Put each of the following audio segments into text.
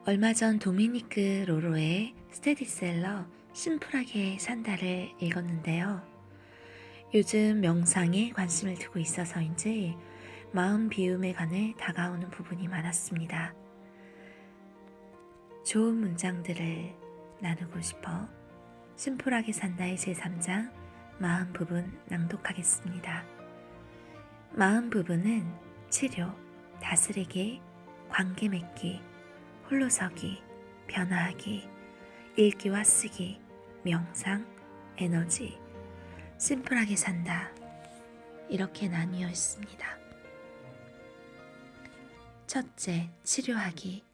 얼마 전 도미니크 로로의 스테디셀러 심플하게 산다를 읽었는데요. 요즘 명상에 관심을 두고 있어서인지 마음 비움에 관해 다가오는 부분이 많았습니다. 좋은 문장들을 나누고 싶어 심플하게 산다의 제3장 마음 부분 낭독하겠습니다. 마음 부분은 치료, 다스리기, 관계 맺기, 홀로서기, 변화하기, 읽기와 쓰기, 명상, 에너지, 심플하게 산다. 이렇게 나뉘어 있습니다. 첫째, 치료하기.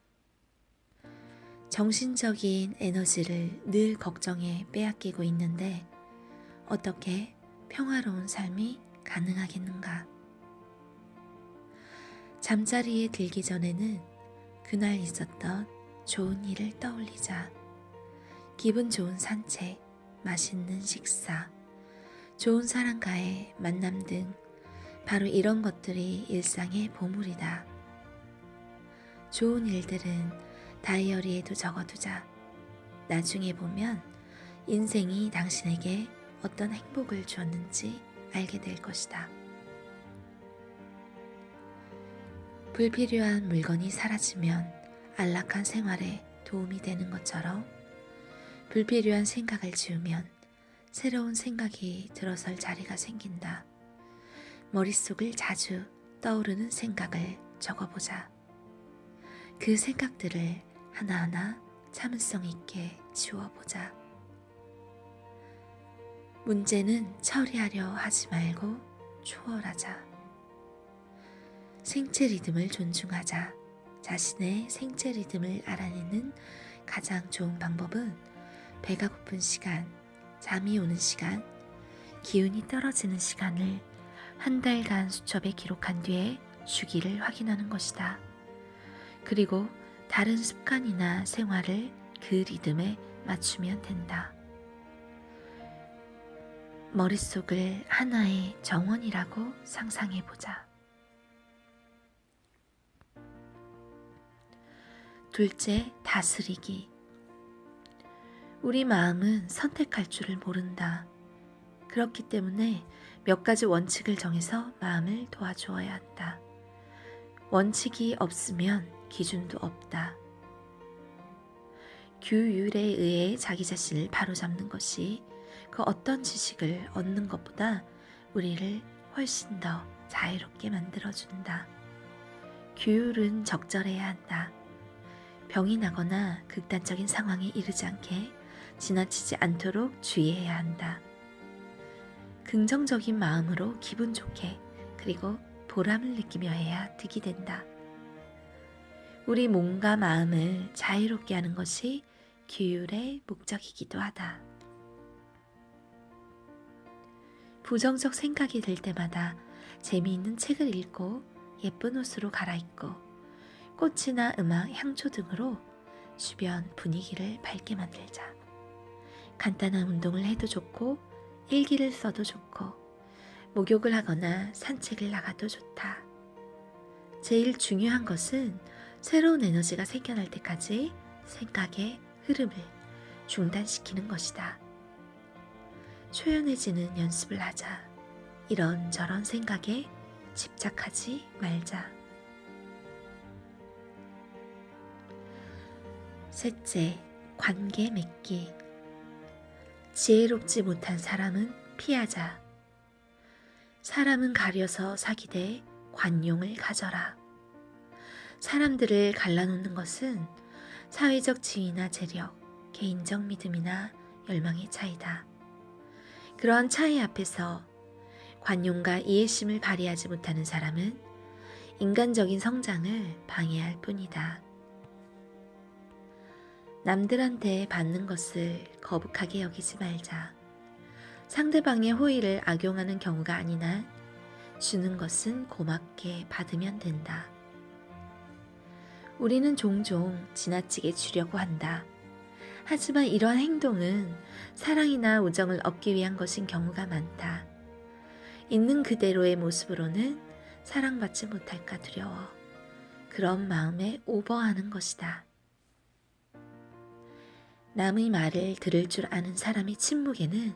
정신적인 에너지를 늘 걱정에 빼앗기고 있는데 어떻게 평화로운 삶이 가능하겠는가? 잠자리에 들기 전에는 그날 있었던 좋은 일을 떠올리자. 기분 좋은 산책, 맛있는 식사, 좋은 사람과의 만남 등 바로 이런 것들이 일상의 보물이다. 좋은 일들은 다이어리에도 적어두자. 나중에 보면 인생이 당신에게 어떤 행복을 주었는지 알게 될 것이다. 불필요한 물건이 사라지면 안락한 생활에 도움이 되는 것처럼 불필요한 생각을 지우면 새로운 생각이 들어설 자리가 생긴다. 머릿속을 자주 떠오르는 생각을 적어보자. 그 생각들을 하나하나 참을성 있게 지워보자. 문제는 처리하려 하지 말고 초월하자. 생체 리듬을 존중하자. 자신의 생체 리듬을 알아내는 가장 좋은 방법은 배가 고픈 시간, 잠이 오는 시간, 기운이 떨어지는 시간을 한 달간 수첩에 기록한 뒤에 주기를 확인하는 것이다. 그리고 다른 습관이나 생활을 그 리듬에 맞추면 된다. 머릿속을 하나의 정원이라고 상상해보자. 둘째, 다스리기. 우리 마음은 선택할 줄을 모른다. 그렇기 때문에 몇 가지 원칙을 정해서 마음을 도와주어야 한다. 원칙이 없으면 기준도 없다. 규율에 의해 자기 자신을 바로잡는 것이 그 어떤 지식을 얻는 것보다 우리를 훨씬 더 자유롭게 만들어준다. 규율은 적절해야 한다. 병이 나거나 극단적인 상황에 이르지 않게 지나치지 않도록 주의해야 한다. 긍정적인 마음으로 기분 좋게 그리고 보람을 느끼며 해야 득이 된다. 우리 몸과 마음을 자유롭게 하는 것이 규율의 목적이기도 하다. 부정적 생각이 들 때마다 재미있는 책을 읽고 예쁜 옷으로 갈아입고 꽃이나 음악, 향초 등으로 주변 분위기를 밝게 만들자. 간단한 운동을 해도 좋고 일기를 써도 좋고 목욕을 하거나 산책을 나가도 좋다. 제일 중요한 것은 새로운 에너지가 생겨날 때까지 생각의 흐름을 중단시키는 것이다. 초연해지는 연습을 하자. 이런저런 생각에 집착하지 말자. 셋째, 관계 맺기. 지혜롭지 못한 사람은 피하자. 사람은 가려서 사귀되 관용을 가져라. 사람들을 갈라놓는 것은 사회적 지위나 재력, 개인적 믿음이나 열망의 차이다. 그러한 차이 앞에서 관용과 이해심을 발휘하지 못하는 사람은 인간적인 성장을 방해할 뿐이다. 남들한테 받는 것을 거북하게 여기지 말자. 상대방의 호의를 악용하는 경우가 아닌 한 주는 것은 고맙게 받으면 된다. 우리는 종종 지나치게 주려고 한다. 하지만 이러한 행동은 사랑이나 우정을 얻기 위한 것인 경우가 많다. 있는 그대로의 모습으로는 사랑받지 못할까 두려워. 그런 마음에 오버하는 것이다. 남의 말을 들을 줄 아는 사람의 침묵에는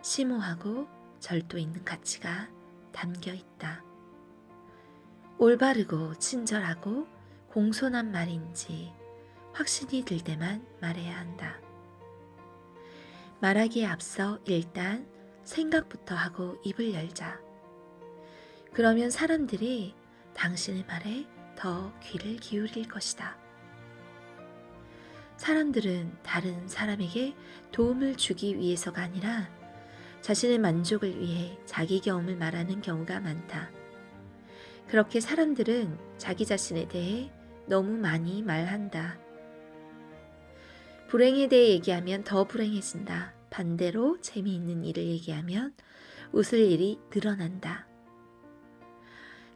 심오하고 절도 있는 가치가 담겨 있다. 올바르고 친절하고 공손한 말인지 확신이 들 때만 말해야 한다. 말하기에 앞서 일단 생각부터 하고 입을 열자. 그러면 사람들이 당신의 말에 더 귀를 기울일 것이다. 사람들은 다른 사람에게 도움을 주기 위해서가 아니라 자신의 만족을 위해 자기 경험을 말하는 경우가 많다. 그렇게 사람들은 자기 자신에 대해 너무 많이 말한다. 불행에 대해 얘기하면 더 불행해진다. 반대로 재미있는 일을 얘기하면 웃을 일이 늘어난다.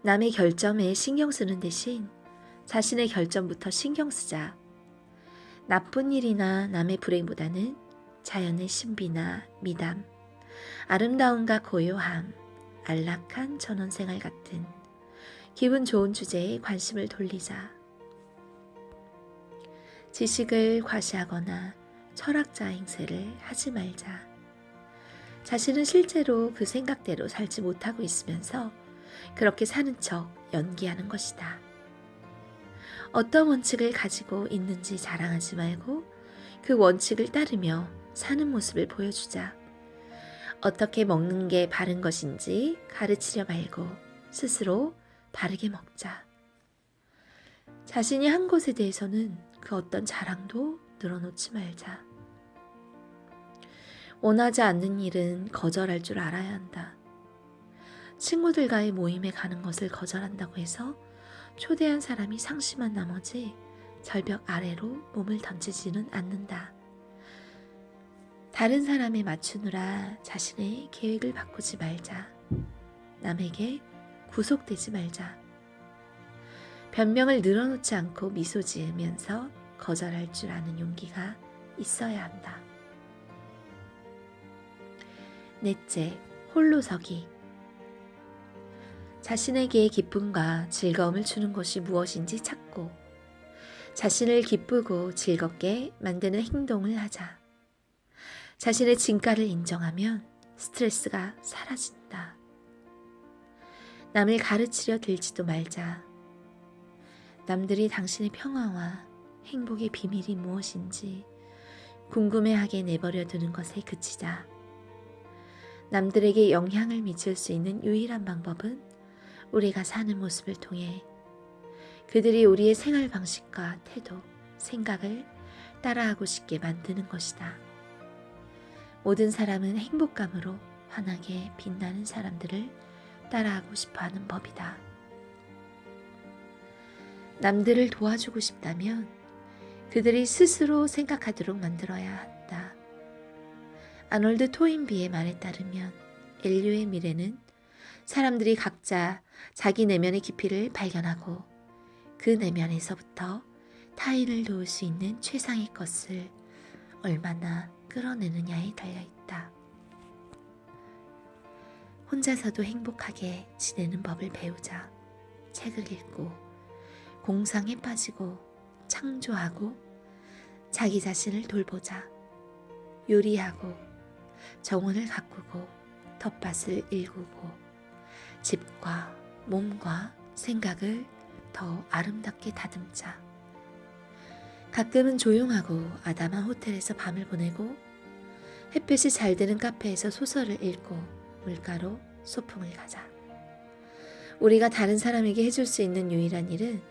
남의 결점에 신경 쓰는 대신 자신의 결점부터 신경 쓰자. 나쁜 일이나 남의 불행보다는 자연의 신비나 미담, 아름다움과 고요함, 안락한 전원생활 같은 기분 좋은 주제에 관심을 돌리자. 지식을 과시하거나 철학자 행세를 하지 말자. 자신은 실제로 그 생각대로 살지 못하고 있으면서 그렇게 사는 척 연기하는 것이다. 어떤 원칙을 가지고 있는지 자랑하지 말고 그 원칙을 따르며 사는 모습을 보여주자. 어떻게 먹는 게 바른 것인지 가르치려 말고 스스로 바르게 먹자. 자신이 한 것에 대해서는 그 어떤 자랑도 늘어놓지 말자. 원하지 않는 일은 거절할 줄 알아야 한다. 친구들과의 모임에 가는 것을 거절한다고 해서 초대한 사람이 상심한 나머지 절벽 아래로 몸을 던지지는 않는다. 다른 사람에 맞추느라 자신의 계획을 바꾸지 말자. 남에게 구속되지 말자. 변명을 늘어놓지 않고 미소 지으면서 거절할 줄 아는 용기가 있어야 한다. 넷째, 홀로서기. 자신에게 기쁨과 즐거움을 주는 것이 무엇인지 찾고 자신을 기쁘고 즐겁게 만드는 행동을 하자. 자신의 진가를 인정하면 스트레스가 사라진다. 남을 가르치려 들지도 말자. 남들이 당신의 평화와 행복의 비밀이 무엇인지 궁금해하게 내버려 두는 것에 그치자. 남들에게 영향을 미칠 수 있는 유일한 방법은 우리가 사는 모습을 통해 그들이 우리의 생활 방식과 태도, 생각을 따라하고 싶게 만드는 것이다. 모든 사람은 행복감으로 환하게 빛나는 사람들을 따라하고 싶어하는 법이다. 남들을 도와주고 싶다면 그들이 스스로 생각하도록 만들어야 한다. 아놀드 토인비의 말에 따르면 인류의 미래는 사람들이 각자 자기 내면의 깊이를 발견하고 그 내면에서부터 타인을 도울 수 있는 최상의 것을 얼마나 끌어내느냐에 달려있다. 혼자서도 행복하게 지내는 법을 배우자. 책을 읽고 공상에 빠지고 창조하고 자기 자신을 돌보자. 요리하고 정원을 가꾸고 텃밭을 일구고 집과 몸과 생각을 더 아름답게 다듬자. 가끔은 조용하고 아담한 호텔에서 밤을 보내고 햇볕이 잘 드는 카페에서 소설을 읽고 물가로 소풍을 가자. 우리가 다른 사람에게 해줄 수 있는 유일한 일은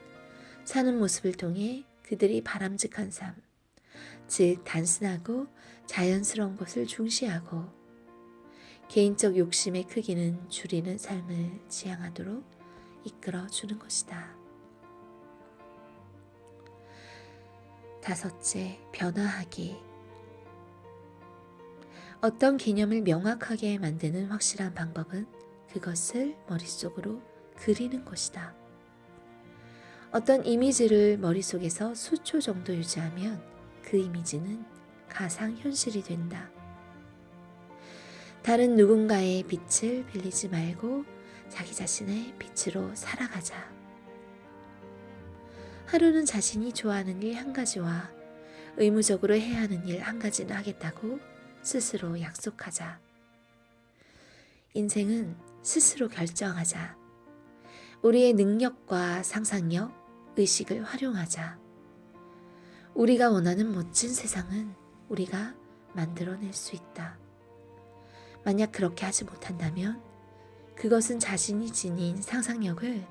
사는 모습을 통해 그들이 바람직한 삶, 즉 단순하고 자연스러운 것을 중시하고 개인적 욕심의 크기는 줄이는 삶을 지향하도록 이끌어주는 것이다. 다섯째, 변화하기. 어떤 개념을 명확하게 만드는 확실한 방법은 그것을 머릿속으로 그리는 것이다. 어떤 이미지를 머릿속에서 수초 정도 유지하면 그 이미지는 가상현실이 된다. 다른 누군가의 빛을 빌리지 말고 자기 자신의 빛으로 살아가자. 하루는 자신이 좋아하는 일 한 가지와 의무적으로 해야 하는 일 한 가지는 하겠다고 스스로 약속하자. 인생은 스스로 결정하자. 우리의 능력과 상상력, 의식을 활용하자. 우리가 원하는 멋진 세상은 우리가 만들어낼 수 있다. 만약 그렇게 하지 못한다면 그것은 자신이 지닌 상상력을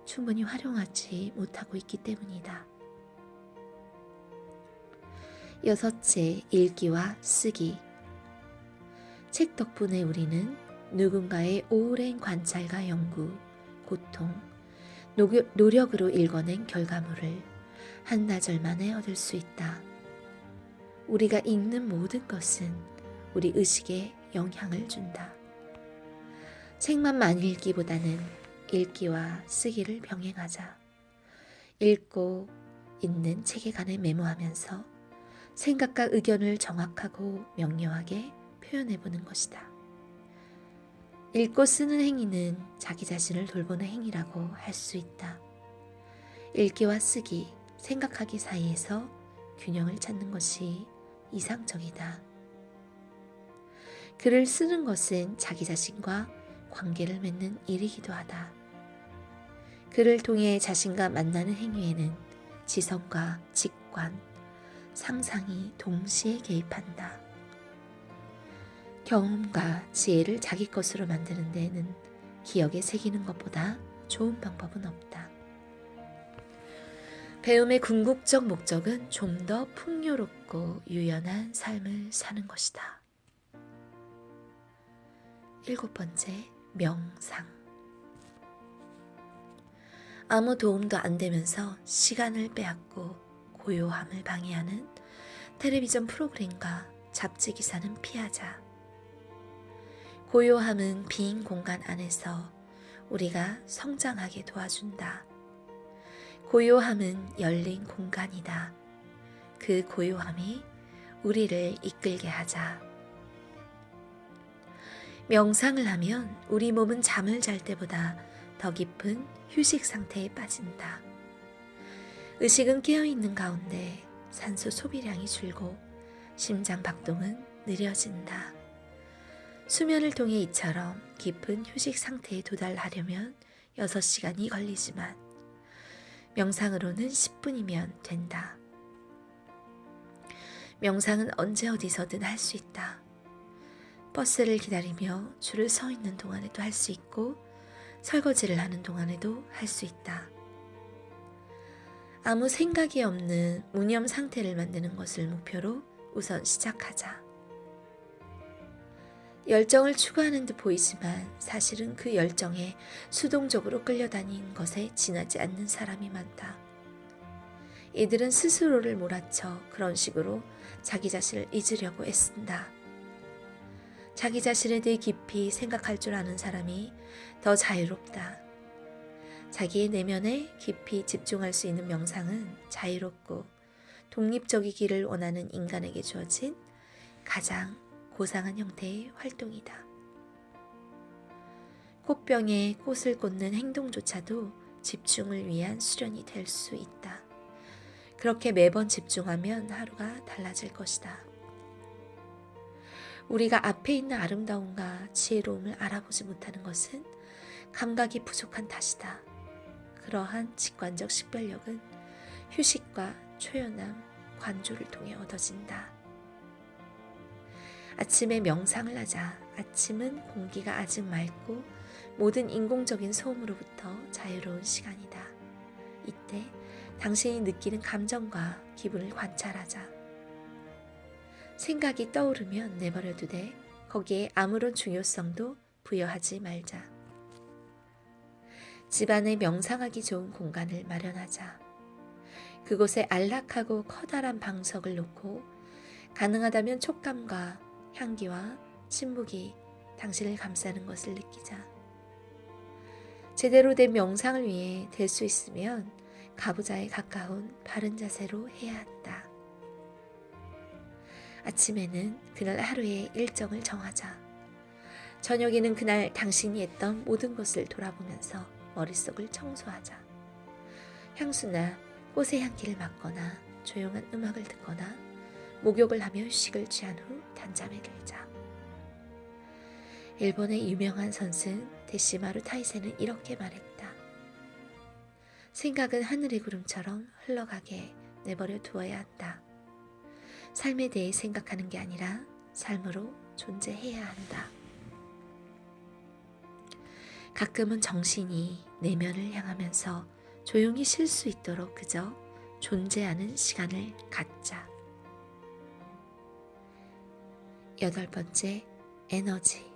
충분히 활용하지 못하고 있기 때문이다. 여섯째, 읽기와 쓰기. 책 덕분에 우리는 누군가의 오랜 관찰과 연구, 고통, 노력으로 읽어낸 결과물을 한나절 만에 얻을 수 있다. 우리가 읽는 모든 것은 우리 의식에 영향을 준다. 책만 많이 읽기보다는 읽기와 쓰기를 병행하자. 읽고 있는 책에 관해 메모하면서 생각과 의견을 정확하고 명료하게 표현해보는 것이다. 읽고 쓰는 행위는 자기 자신을 돌보는 행위라고 할 수 있다. 읽기와 쓰기, 생각하기 사이에서 균형을 찾는 것이 이상적이다. 글을 쓰는 것은 자기 자신과 관계를 맺는 일이기도 하다. 글을 통해 자신과 만나는 행위에는 지성과 직관, 상상이 동시에 개입한다. 경험과 지혜를 자기 것으로 만드는 데에는 기억에 새기는 것보다 좋은 방법은 없다. 배움의 궁극적 목적은 좀 더 풍요롭고 유연한 삶을 사는 것이다. 7번째, 명상. 아무 도움도 안 되면서 시간을 빼앗고 고요함을 방해하는 텔레비전 프로그램과 잡지 기사는 피하자. 고요함은 빈 공간 안에서 우리가 성장하게 도와준다. 고요함은 열린 공간이다. 그 고요함이 우리를 이끌게 하자. 명상을 하면 우리 몸은 잠을 잘 때보다 더 깊은 휴식 상태에 빠진다. 의식은 깨어있는 가운데 산소 소비량이 줄고 심장 박동은 느려진다. 수면을 통해 이처럼 깊은 휴식 상태에 도달하려면 6시간이 걸리지만 명상으로는 10분이면 된다. 명상은 언제 어디서든 할 수 있다. 버스를 기다리며 줄을 서 있는 동안에도 할 수 있고 설거지를 하는 동안에도 할 수 있다. 아무 생각이 없는 무념 상태를 만드는 것을 목표로 우선 시작하자. 열정을 추구하는 듯 보이지만 사실은 그 열정에 수동적으로 끌려다니는 것에 지나지 않는 사람이 많다. 이들은 스스로를 몰아쳐 그런 식으로 자기 자신을 잊으려고 애쓴다. 자기 자신에 대해 깊이 생각할 줄 아는 사람이 더 자유롭다. 자기의 내면에 깊이 집중할 수 있는 명상은 자유롭고 독립적이기를 원하는 인간에게 주어진 가장 고상한 형태의 활동이다. 꽃병에 꽃을 꽂는 행동조차도 집중을 위한 수련이 될 수 있다. 그렇게 매번 집중하면 하루가 달라질 것이다. 우리가 앞에 있는 아름다움과 지혜로움을 알아보지 못하는 것은 감각이 부족한 탓이다. 그러한 직관적 식별력은 휴식과 초연함, 관조를 통해 얻어진다. 아침에 명상을 하자. 아침은 공기가 아직 맑고 모든 인공적인 소음으로부터 자유로운 시간이다. 이때 당신이 느끼는 감정과 기분을 관찰하자. 생각이 떠오르면 내버려도 돼. 거기에 아무런 중요성도 부여하지 말자. 집안에 명상하기 좋은 공간을 마련하자. 그곳에 안락하고 커다란 방석을 놓고 가능하다면 촉감과 향기와 침묵이 당신을 감싸는 것을 느끼자. 제대로 된 명상을 위해 될 수 있으면 가부좌에 가까운 바른 자세로 해야 한다. 아침에는 그날 하루의 일정을 정하자. 저녁에는 그날 당신이 했던 모든 것을 돌아보면서 머릿속을 청소하자. 향수나 꽃의 향기를 맡거나 조용한 음악을 듣거나 목욕을 하며 휴식을 취한 후 단잠에 들자. 일본의 유명한 선생 데시마루 타이세는 이렇게 말했다. 생각은 하늘의 구름처럼 흘러가게 내버려 두어야 한다. 삶에 대해 생각하는 게 아니라 삶으로 존재해야 한다. 가끔은 정신이 내면을 향하면서 조용히 쉴 수 있도록 그저 존재하는 시간을 갖자. 8번째, 에너지.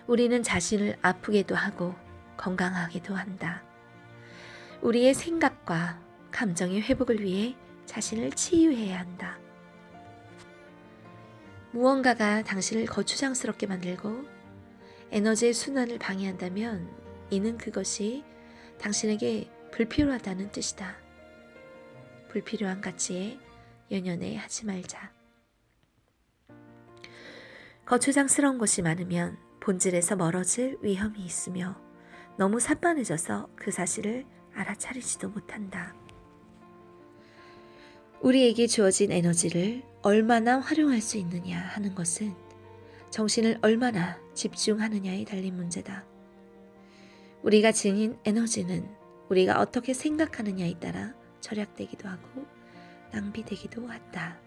우리는 자신을 아프게도 하고 건강하게도 한다. 우리의 생각과 감정의 회복을 위해 자신을 치유해야 한다. 무언가가 당신을 거추장스럽게 만들고 에너지의 순환을 방해한다면 이는 그것이 당신에게 불필요하다는 뜻이다. 불필요한 가치에 연연해 하지 말자. 거추장스러운 것이 많으면 본질에서 멀어질 위험이 있으며 너무 산만해져서 그 사실을 알아차리지도 못한다. 우리에게 주어진 에너지를 얼마나 활용할 수 있느냐 하는 것은 정신을 얼마나 집중하느냐에 달린 문제다. 우리가 지닌 에너지는 우리가 어떻게 생각하느냐에 따라 절약되기도 하고 낭비되기도 한다.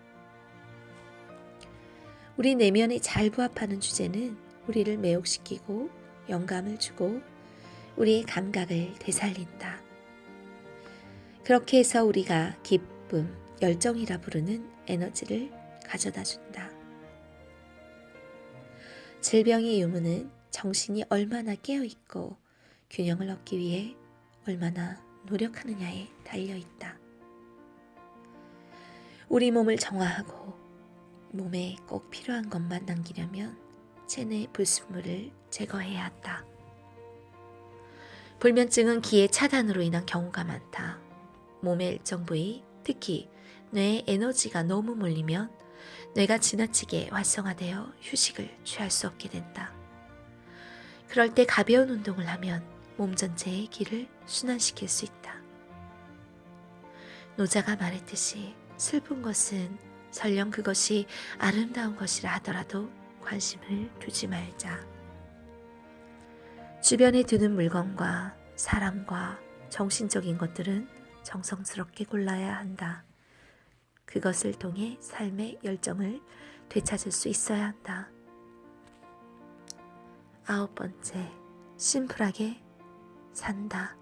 우리 내면이 잘 부합하는 주제는 우리를 매혹시키고 영감을 주고 우리의 감각을 되살린다. 그렇게 해서 우리가 기쁨, 열정이라 부르는 에너지를 가져다 준다. 질병의 유무는 정신이 얼마나 깨어있고 균형을 얻기 위해 얼마나 노력하느냐에 달려있다. 우리 몸을 정화하고 몸에 꼭 필요한 것만 남기려면 체내 불순물을 제거해야 한다. 불면증은 기의 차단으로 인한 경우가 많다. 몸의 일정 부위, 특히 뇌의 에너지가 너무 몰리면 뇌가 지나치게 활성화되어 휴식을 취할 수 없게 된다. 그럴 때 가벼운 운동을 하면 몸 전체의 기를 순환시킬 수 있다. 노자가 말했듯이 슬픈 것은 설령 그것이 아름다운 것이라 하더라도 관심을 두지 말자. 주변에 두는 물건과 사람과 정신적인 것들은 정성스럽게 골라야 한다. 그것을 통해 삶의 열정을 되찾을 수 있어야 한다. 9번째, 심플하게 산다.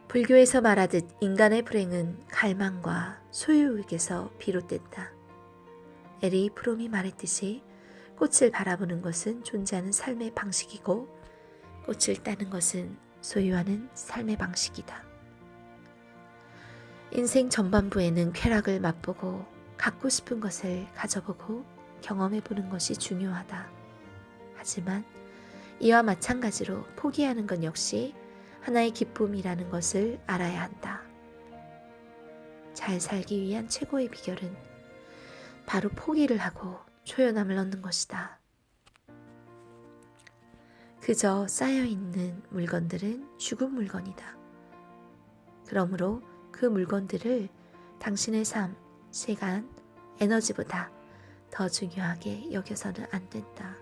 불교에서 말하듯 인간의 불행은 갈망과 소유욕에서 비롯된다. 에리 프롬이 말했듯이 꽃을 바라보는 것은 존재하는 삶의 방식이고 꽃을 따는 것은 소유하는 삶의 방식이다. 인생 전반부에는 쾌락을 맛보고 갖고 싶은 것을 가져보고 경험해보는 것이 중요하다. 하지만 이와 마찬가지로 포기하는 것 역시 하나의 기쁨이라는 것을 알아야 한다. 잘 살기 위한 최고의 비결은 바로 포기를 하고 초연함을 얻는 것이다. 그저 쌓여있는 물건들은 죽은 물건이다. 그러므로 그 물건들을 당신의 삶, 시간, 에너지보다 더 중요하게 여겨서는 안 된다.